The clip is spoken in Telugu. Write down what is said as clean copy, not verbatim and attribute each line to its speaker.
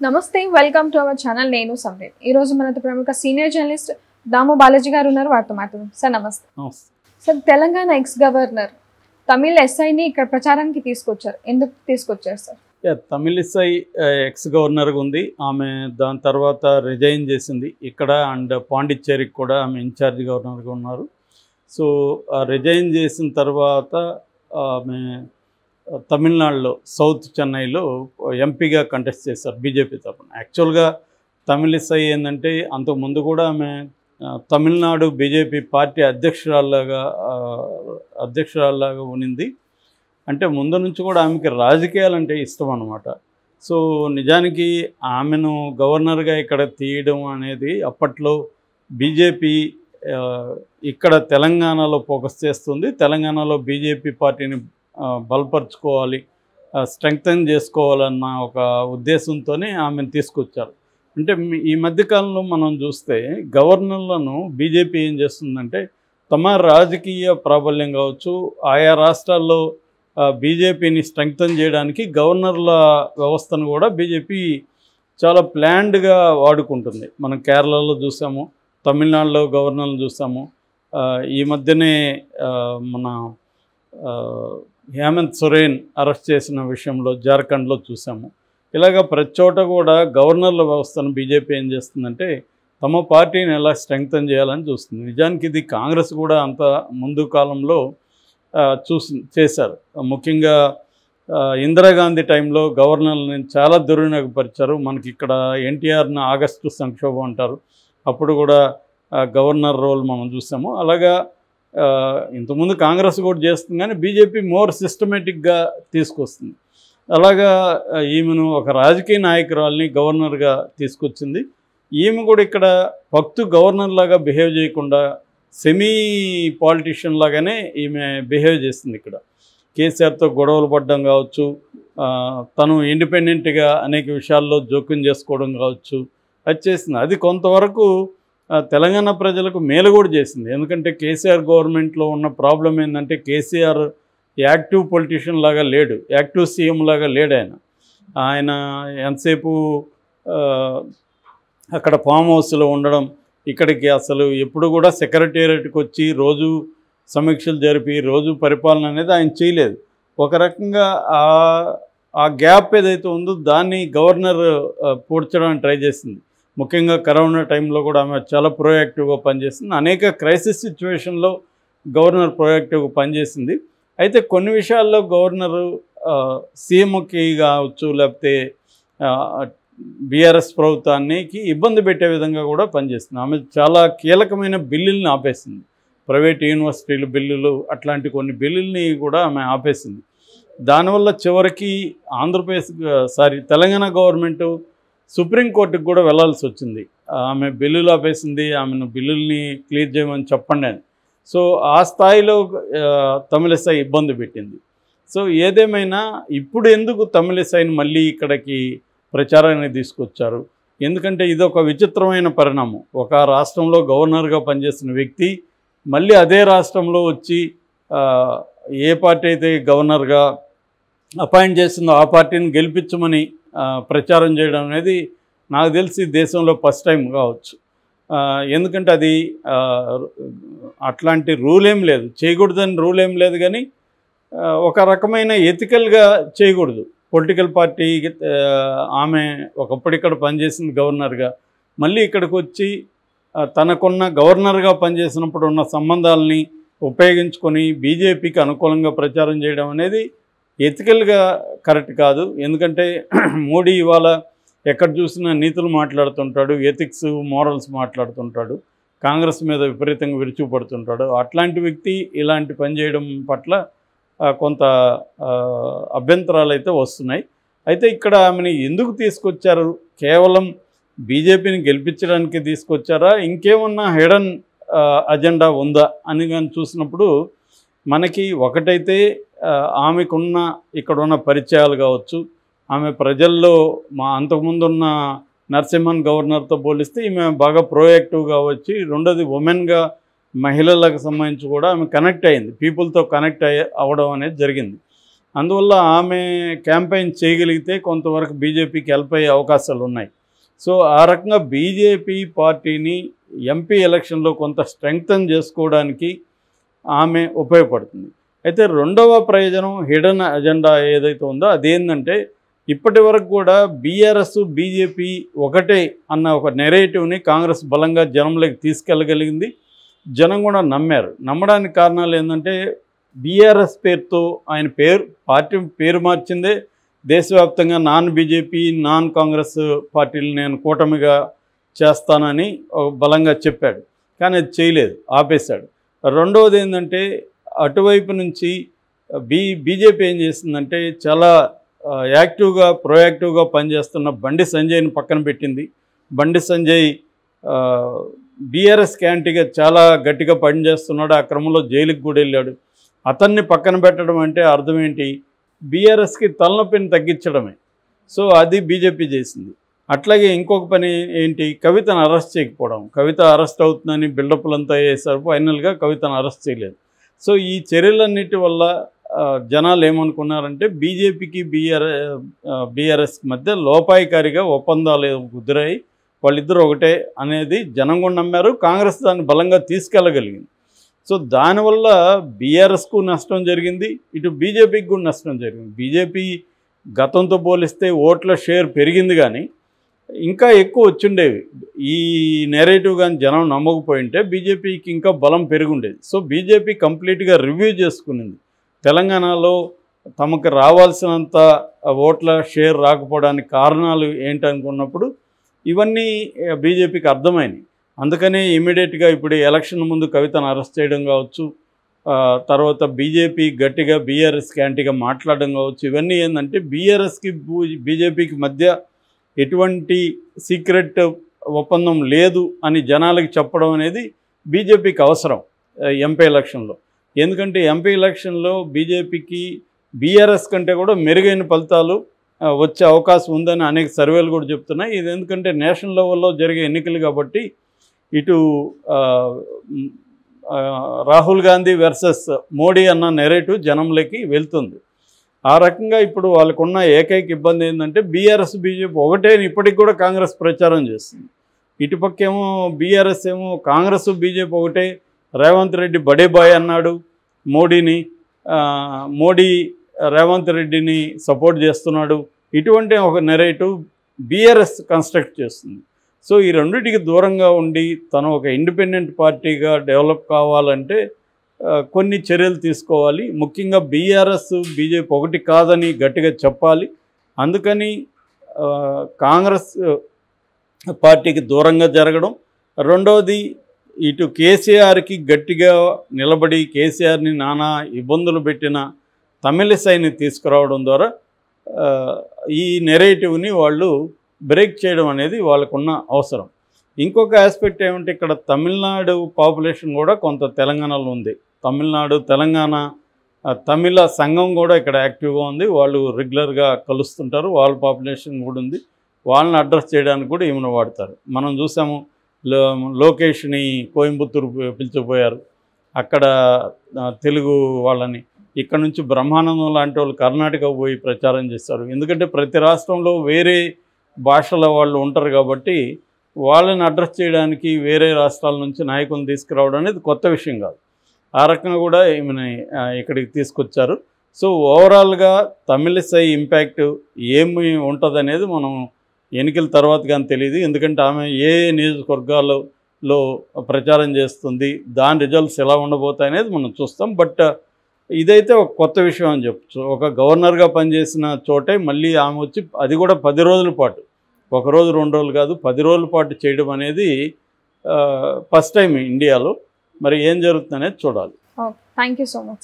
Speaker 1: నమస్తే వెల్కమ్ టు అవర్ ఛానల్ నేను సంవేద్ ఈ రోజు మనతో ప్రముఖ సీనియర్ జర్నలిస్ట్ దాము బాలాజీ గారు ఉన్నారు వారితో మాట్లాడదాం సార్ నమస్తే సార్ తెలంగాణ ఎక్స్ గవర్నర్ తమిళ ఎస్ఐని ఇక్కడ ప్రచారానికి తీసుకొచ్చారు ఎందుకు తీసుకొచ్చారు సార్
Speaker 2: తమిళ ఎస్ఐ ఎక్స్ గవర్నర్గా ఉంది ఆమె దాని తర్వాత రిజైన్ చేసింది ఇక్కడ అండ్ పాండిచ్చేరికి కూడా ఆమె ఇన్ఛార్జ్ గవర్నర్గా ఉన్నారు సో రిజైన్ చేసిన తర్వాత ఆమె తమిళనాడులో సౌత్ చెన్నైలో ఎంపీగా కంటెస్ట్ చేశారు బీజేపీ తరఫున యాక్చువల్గా తమిళ ఎస్ఐ ఏంటంటే అంతకుముందు కూడా ఆమె తమిళనాడు బీజేపీ పార్టీ అధ్యక్షురాల్లాగా ఉన్నింది అంటే ముందు నుంచి కూడా ఆమెకి రాజకీయాలంటే ఇష్టం అన్నమాట సో నిజానికి ఆమెను గవర్నర్గా ఇక్కడ తీయడం అనేది అప్పట్లో బీజేపీ ఇక్కడ తెలంగాణలో ఫోకస్ చేస్తుంది తెలంగాణలో బీజేపీ పార్టీని బలపరుచుకోవాలి స్ట్రెంగ్తన్ చేసుకోవాలన్న ఒక ఉద్దేశంతోనే ఆమెను తీసుకొచ్చారు అంటే ఈ మధ్యకాలంలో మనం చూస్తే గవర్నర్లను బీజేపీ ఏం చేస్తుందంటే తమ రాజకీయ ప్రాబల్యం కావచ్చు ఆయా రాష్ట్రాల్లో బీజేపీని స్ట్రెంగ్తన్ చేయడానికి గవర్నర్ల వ్యవస్థను కూడా బీజేపీ చాలా ప్లాన్డ్గా వాడుకుంటుంది మనం కేరళలో చూసాము తమిళనాడులో గవర్నర్లు చూసాము ఈ మధ్యనే మన హేమంత్ సోరెన్ అరెస్ట్ చేసిన విషయంలో జార్ఖండ్లో చూసాము ఇలాగ ప్రతి చోట కూడా గవర్నర్ల వ్యవస్థను బీజేపీ ఏం చేస్తుందంటే తమ పార్టీని ఎలా స్ట్రెంగ్తన్ చేయాలని చూస్తుంది నిజానికి ఇది కాంగ్రెస్ కూడా అంత ముందు కాలంలో చేశారు ముఖ్యంగా ఇందిరాగాంధీ టైంలో గవర్నర్ని చాలా దుర్వినియోగపరిచారు మనకి ఇక్కడ ఎన్టీఆర్ని ఆగస్టు సంక్షోభం అంటారు అప్పుడు కూడా గవర్నర్ రోల్ మనం చూసాము అలాగా ఇంతకుముందు కాంగ్రెస్ కూడా చేస్తుంది కానీ బీజేపీ మోర్ సిస్టమేటిక్గా తీసుకొస్తుంది అలాగా ఈమెను ఒక రాజకీయ నాయకురాల్ని గవర్నర్గా తీసుకొచ్చింది ఈమె కూడా ఇక్కడ గవర్నర్ లాగా బిహేవ్ చేయకుండా సెమీ పాలిటిషియన్ లాగానే ఈమె బిహేవ్ చేస్తుంది ఇక్కడ కేసీఆర్తో గొడవలు పడడం కావచ్చు తను ఇండిపెండెంట్గా అనేక విషయాల్లో జోక్యం చేసుకోవడం కావచ్చు అది చేసింది అది కొంతవరకు తెలంగాణ ప్రజలకు మేలు కూడా చేసింది ఎందుకంటే కేసీఆర్ గవర్నమెంట్లో ఉన్న ప్రాబ్లం ఏంటంటే కేసీఆర్ యాక్టివ్ పొలిటీషియన్ లాగా లేడు యాక్టివ్ సీఎం లాగా లేడు ఆయన ఎంతసేపు అక్కడ ఫామ్ హౌస్లో ఉండడం ఇక్కడికి అసలు ఎప్పుడు కూడా సెక్రటేరియట్కి వచ్చి రోజు సమీక్షలు జరిపి రోజు పరిపాలన అనేది ఆయన చేయలేదు ఒక రకంగా ఆ గ్యాప్ ఏదైతే ఉందో దాన్ని గవర్నర్ పూడ్చడానికి ట్రై చేసింది ముఖ్యంగా కరోనా టైంలో కూడా ఆమె చాలా ప్రోయాక్టివ్గా పనిచేసింది అనేక క్రైసిస్ సిచ్యువేషన్లో గవర్నర్ ప్రోయాక్టివ్గా పనిచేసింది అయితే కొన్ని విషయాల్లో గవర్నరు సీఎంకి కావచ్చు లేకపోతే బీఆర్ఎస్ ప్రభుత్వానికి ఇబ్బంది పెట్టే విధంగా కూడా పనిచేస్తుంది ఆమె చాలా కీలకమైన బిల్లుల్ని ఆపేసింది ప్రైవేట్ యూనివర్సిటీల బిల్లులు అట్లాంటి కొన్ని బిల్లుల్ని కూడా ఆమె ఆపేసింది దానివల్ల చివరికి తెలంగాణ గవర్నమెంటు సుప్రీంకోర్టుకు కూడా వెళ్లాల్సి వచ్చింది ఆమె బిల్లులు ఆపేసింది ఆమెను బిల్లుల్ని క్లియర్ చేయమని చెప్పండి అని సో ఆ స్థాయిలో తమిళసై ఇబ్బంది పెట్టింది సో ఏదేమైనా ఇప్పుడు ఎందుకు తమిళసైని మళ్ళీ ఇక్కడికి ప్రచారాన్ని తీసుకొచ్చారు ఎందుకంటే ఇది ఒక విచిత్రమైన పరిణామం ఒక రాష్ట్రంలో గవర్నర్గా పనిచేసిన వ్యక్తి మళ్ళీ అదే రాష్ట్రంలో వచ్చి ఏ పార్టీ అయితే గవర్నర్గా అపాయింట్ చేసిందో ఆ పార్టీని గెలిపించమని ప్రచారం చేయడం అనేది నాకు తెలిసి దేశంలో ఫస్ట్ టైం కావచ్చు ఎందుకంటే అది అట్లాంటి రూల్ ఏం లేదు చేయకూడదని రూల్ ఏం లేదు కానీ ఒక రకమైన ఎథికల్గా చేయకూడదు పొలిటికల్ పార్టీ ఆమె ఒకప్పుడు ఇక్కడ పనిచేసింది గవర్నర్గా మళ్ళీ ఇక్కడికి వచ్చి తనకున్న గవర్నర్గా పనిచేసినప్పుడు ఉన్న సంబంధాలని ఉపయోగించుకొని బీజేపీకి అనుకూలంగా ప్రచారం చేయడం అనేది ఎథికల్గా కరెక్ట్ కాదు ఎందుకంటే మోడీ ఇవాళ ఎక్కడ చూసినా నీతులు మాట్లాడుతుంటాడు ఎథిక్స్ మోరల్స్ మాట్లాడుతుంటాడు కాంగ్రెస్ మీద విపరీతంగా విరుచుపడుతుంటాడు అట్లాంటి వ్యక్తి ఇలాంటి పని చేయడం పట్ల కొంత అభ్యంతరాలు అయితే వస్తున్నాయి అయితే ఇక్కడ ఆమెను ఎందుకు తీసుకొచ్చారు కేవలం బీజేపీని గెలిపించడానికి తీసుకొచ్చారా ఇంకేమన్నా హిడెన్ అజెండా ఉందా అని కానీ చూసినప్పుడు మనకి ఒకటైతే ఆమెకున్న ఇక్కడున్న పరిచయాలు కావచ్చు ఆమె ప్రజల్లో అంతకుముందున్న నరసింహన్ గవర్నర్తో పోలిస్తే ఈమె బాగా ప్రోయాక్టివ్గా వచ్చి రెండోది ఉమెన్గా మహిళలకు సంబంధించి కూడా ఆమె కనెక్ట్ అయింది పీపుల్తో కనెక్ట్ అవ్వడం అనేది జరిగింది అందువల్ల ఆమె క్యాంపెయిన్ చేయగలిగితే కొంతవరకు బీజేపీకి హెల్ప్ అయ్యే అవకాశాలు ఉన్నాయి. సో ఆ రకంగా బీజేపీ పార్టీని ఎంపీ ఎలక్షన్లో కొంత స్ట్రెంగ్తన్ చేసుకోవడానికి ఆమె ఉపయోగపడుతుంది. అయితే రెండవ ప్రయోజనం హిడెన్ అజెండా ఏదైతే ఉందో అదేంటంటే ఇప్పటి వరకు కూడా బీఆర్ఎస్ బీజేపీ ఒకటే అన్న ఒక నెరేటివ్ని కాంగ్రెస్ బలంగా జనంలోకి తీసుకెళ్ళగలిగింది. జనం కూడా నమ్మారు. నమ్మడానికి కారణాలు ఏంటంటే బీఆర్ఎస్ పేరుతో ఆయన పార్టీ పేరు మార్చిందే దేశవ్యాప్తంగా నాన్ బీజేపీ నాన్ కాంగ్రెస్ పార్టీలు నేను కూటమిగా చేస్తానని బలంగా చెప్పాడు. కానీ అది చేయలేదు, ఆపేశాడు. రెండవది ఏంటంటే అటువైపు నుంచి బీజేపీ ఏం చేసిందంటే చాలా యాక్టివ్గా ప్రోయాక్టివ్గా పనిచేస్తున్న బండి సంజయ్ని పక్కన పెట్టింది. బండి సంజయ్ బీఆర్ఎస్ క్యాంటీగా చాలా గట్టిగా పనిచేస్తున్నాడు. ఆ క్రమంలో జైలుకి కూడా వెళ్ళాడు. అతన్ని పక్కన పెట్టడం అంటే అర్థం ఏంటి? బీఆర్ఎస్కి తలనొప్పిని తగ్గించడమే. సో అది బీజేపీ చేసింది. అట్లాగే ఇంకొక పని ఏంటి? కవితను అరెస్ట్ చేయకపోవడం. కవిత అరెస్ట్ అవుతుందని బిల్డప్లంతా వేసారు. ఫైనల్గా కవితను అరెస్ట్ చేయలేదు. సో ఈ చర్యలన్నిటి వల్ల జనాలు ఏమనుకున్నారంటే బీజేపీకి బీఆర్ఎస్కి మధ్య లోపాయికారిగా ఒప్పందాలు కుదిరాయి, వాళ్ళిద్దరూ ఒకటే అనేది జనం కూడా నమ్మారు. కాంగ్రెస్ దాన్ని బలంగా తీసుకెళ్ళగలిగింది. సో దానివల్ల బీఆర్ఎస్కు నష్టం జరిగింది, ఇటు బీజేపీకి కూడా నష్టం జరిగింది. బీజేపీ గతంతో పోలిస్తే ఓట్ల షేర్ పెరిగింది, కానీ ఇంకా ఎక్కువ వచ్చిండేవి. ఈ నెరేటివ్ కానీ జనం నమ్మకపోయింటే బీజేపీకి ఇంకా బలం పెరుగుండేది. సో బీజేపీ కంప్లీట్గా రివ్యూ చేసుకునింది. తెలంగాణలో తమకు రావాల్సినంత ఓట్ల షేర్ రాకపోవడానికి కారణాలు ఏంటనుకున్నప్పుడు ఇవన్నీ బీజేపీకి అర్థమైనవి. అందుకనే ఇమీడియట్గా ఇప్పుడు ఎలక్షన్ ముందు కవితను అరెస్ట్ చేయడం కావచ్చు, తర్వాత బీజేపీ గట్టిగా బీఆర్ఎస్కి యాంటీగా మాట్లాడడం కావచ్చు. ఇవన్నీ ఏంటంటే బీఆర్ఎస్కి బీజేపీకి మధ్య ఎటువంటి సీక్రెట్ ఒప్పందం లేదు అని జనాలకి చెప్పడం అనేది బీజేపీకి అవసరం ఎంపీ ఎలక్షన్లో. ఎందుకంటే ఎంపీ ఎలక్షన్లో బీజేపీకి బీఆర్ఎస్ కంటే కూడా మెరుగైన ఫలితాలు వచ్చే అవకాశం ఉందని అనేక సర్వేలు కూడా చెప్తున్నాయి. ఇది ఎందుకంటే నేషనల్ లెవెల్లో జరిగే ఎన్నికలు కాబట్టి ఇటు రాహుల్ గాంధీ వర్సెస్ మోడీ అన్న నెరేటివ్ జనంలోకి వెళ్తుంది. ఆ రకంగా ఇప్పుడు వాళ్ళకున్న ఏకైక ఇబ్బంది ఏంటంటే బీఆర్ఎస్ బీజేపీ ఒకటే ఇప్పటికి కూడా కాంగ్రెస్ ప్రచారం చేస్తుంది. ఇటుపక్కేమో బీఆర్ఎస్ ఏమో కాంగ్రెస్ బీజేపీ ఒకటే, రేవంత్ రెడ్డి బడే బాయ్ అన్నాడు మోడీని, మోడీ రేవంత్ రెడ్డిని సపోర్ట్ చేస్తున్నాడు. ఇటువంటి ఒక నెరేటివ్ బీఆర్ఎస్ కన్స్ట్రక్ట్ చేస్తుంది. సో ఈ రెండింటికి దూరంగా ఉండి తను ఒక ఇండిపెండెంట్ పార్టీగా డెవలప్ కావాలంటే కొన్ని చర్యలు తీసుకోవాలి. ముఖ్యంగా బీఆర్ఎస్ బీజేపీ ఒకటి కాదని గట్టిగా చెప్పాలి. అందుకని కాంగ్రెస్ పార్టీకి దూరంగా జరగడం. రెండవది ఇటు కేసీఆర్కి గట్టిగా నిలబడి కేసీఆర్ని నానా ఇబ్బందులు పెట్టిన తమిళిసైని తీసుకురావడం ద్వారా ఈ నెరేటివ్ని వాళ్ళు బ్రేక్ చేయడం అనేది వాళ్ళకున్న అవసరం. ఇంకొక ఆస్పెక్ట్ ఏమంటే ఇక్కడ తమిళనాడు పాపులేషన్ కూడా కొంత తెలంగాణలో ఉంది. తమిళనాడు తెలంగాణ తమిళ సంఘం కూడా ఇక్కడ యాక్టివ్గా ఉంది. వాళ్ళు రెగ్యులర్గా కలుస్తుంటారు. వాళ్ళ పాపులేషన్ కూడా ఉంది. వాళ్ళని అడ్రస్ చేయడానికి కూడా ఈమెను వాడతారు. మనం చూసాము లోకేష్ని కోయంబత్తూరు పిలిచిపోయారు. అక్కడ తెలుగు వాళ్ళని, ఇక్కడ నుంచి బ్రహ్మానందం లాంటి వాళ్ళు కర్ణాటక పోయి ప్రచారం చేస్తారు. ఎందుకంటే ప్రతి రాష్ట్రంలో వేరే భాషల వాళ్ళు ఉంటారు కాబట్టి వాళ్ళని అడ్రస్ చేయడానికి వేరే రాష్ట్రాల నుంచి నాయకులను తీసుకురావడం అనేది కొత్త విషయం కాదు. ఆ రకంగా కూడా ఈమెని ఇక్కడికి తీసుకొచ్చారు. సో ఓవరాల్గా తమిళిసై ఇంపాక్ట్ ఏమి ఉంటుంది అనేది మనం ఎన్నికల తర్వాత కానీ తెలియదు. ఎందుకంటే ఆమె ఏ నియోజకవర్గాలలో ప్రచారం చేస్తుంది, దాని రిజల్ట్స్ ఎలా ఉండబోతాయి అనేది మనం చూస్తాం. బట్ ఇదైతే ఒక కొత్త విషయం అని చెప్పచ్చు. ఒక గవర్నర్గా పనిచేసిన చోటే మళ్ళీ ఆమె వచ్చి అది కూడా 10 రోజుల పాటు, 1 రోజు 2 రోజులు కాదు 10 రోజుల పాటు చేయడం అనేది ఫస్ట్ టైం ఇండియాలో. మరి ఏం జరుగుతుందనేది చూడాలి.
Speaker 1: Thank you so much.